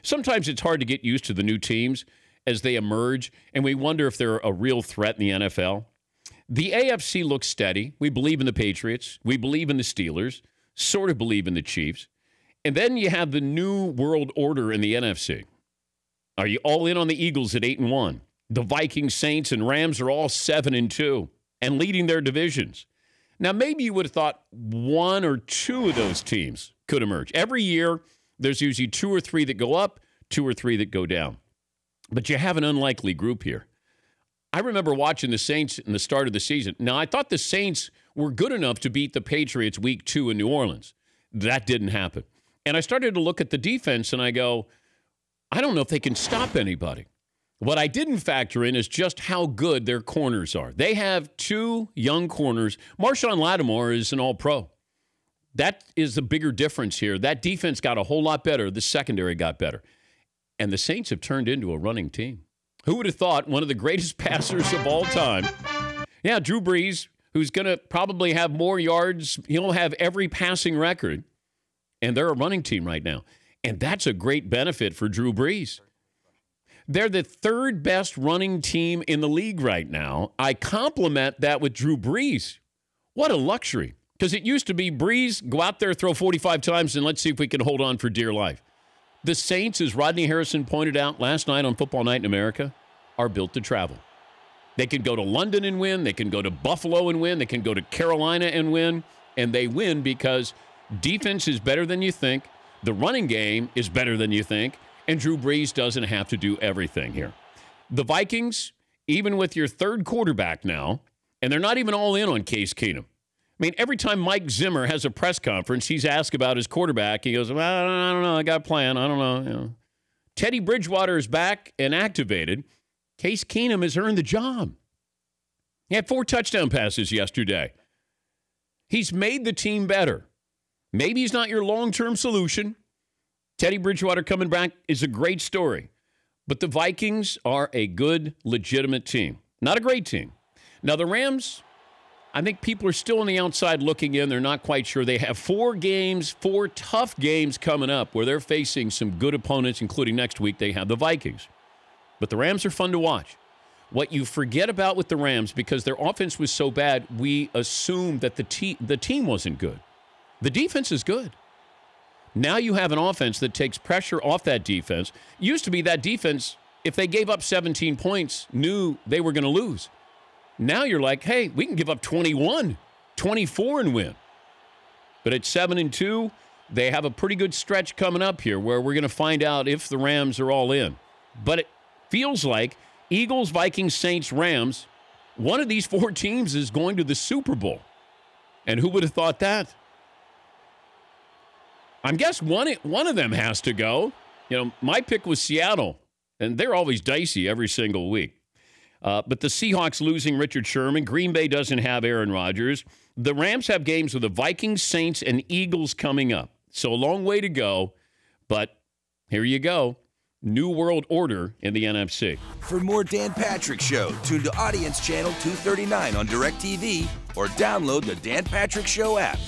sometimes it's hard to get used to the new teams as they emerge, and we wonder if they're a real threat in the NFL. The AFC looks steady. We believe in the Patriots. We believe in the Steelers. Sort of believe in the Chiefs. And then you have the new world order in the NFC. Are you all in on the Eagles at 8-1? The Vikings, Saints, and Rams are all 7-2 and leading their divisions. Now, maybe you would have thought one or two of those teams could emerge. Every year, there's usually 2 or 3 that go up, 2 or 3 that go down. But you have an unlikely group here. I remember watching the Saints in the start of the season. Now, I thought the Saints were good enough to beat the Patriots week 2 in New Orleans. That didn't happen. And I started to look at the defense, and I go, I don't know if they can stop anybody. What I didn't factor in is just how good their corners are. They have 2 young corners. Marshawn Lattimore is an all-pro. That is the bigger difference here. That defense got a whole lot better. The secondary got better. And the Saints have turned into a running team. Who would have thought one of the greatest passers of all time? Yeah, Drew Brees, who's going to probably have more yards. He'll have every passing record. And they're a running team right now. And that's a great benefit for Drew Brees. They're the 3rd best running team in the league right now. I compliment that with Drew Brees. What a luxury. Because it used to be Brees, go out there, throw 45 times, and let's see if we can hold on for dear life. The Saints, as Rodney Harrison pointed out last night on Football Night in America, are built to travel. They can go to London and win. They can go to Buffalo and win. They can go to Carolina and win. And they win because defense is better than you think. The running game is better than you think. And Drew Brees doesn't have to do everything here. The Vikings, even with your 3rd quarterback now, and they're not even all in on Case Keenum. I mean, every time Mike Zimmer has a press conference, he's asked about his quarterback. He goes, well, I don't know. I got a plan. I don't know. You know. Teddy Bridgewater is back and activated. Case Keenum has earned the job. He had 4 touchdown passes yesterday. He's made the team better. Maybe he's not your long-term solution. Teddy Bridgewater coming back is a great story. But the Vikings are a good, legitimate team. Not a great team. Now, the Rams, I think people are still on the outside looking in. They're not quite sure. They have 4 tough games coming up where they're facing some good opponents, including next week they have the Vikings. But the Rams are fun to watch. What you forget about with the Rams, because their offense was so bad, we assumed that the team wasn't good. The defense is good. Now you have an offense that takes pressure off that defense. Used to be that defense, if they gave up 17 points, knew they were going to lose. Now you're like, hey, we can give up 21, 24 and win. But at 7-2, they have a pretty good stretch coming up here where we're going to find out if the Rams are all in. But it feels like Eagles, Vikings, Saints, Rams, one of these 4 teams is going to the Super Bowl. And who would have thought that? I guess one of them has to go. You know, my pick was Seattle, and they're always dicey every single week. But the Seahawks losing Richard Sherman. Green Bay doesn't have Aaron Rodgers. The Rams have games with the Vikings, Saints, and Eagles coming up. So a long way to go, but here you go. New world order in the NFC. For more Dan Patrick Show, tune to Audience Channel 239 on DirecTV or download the Dan Patrick Show app.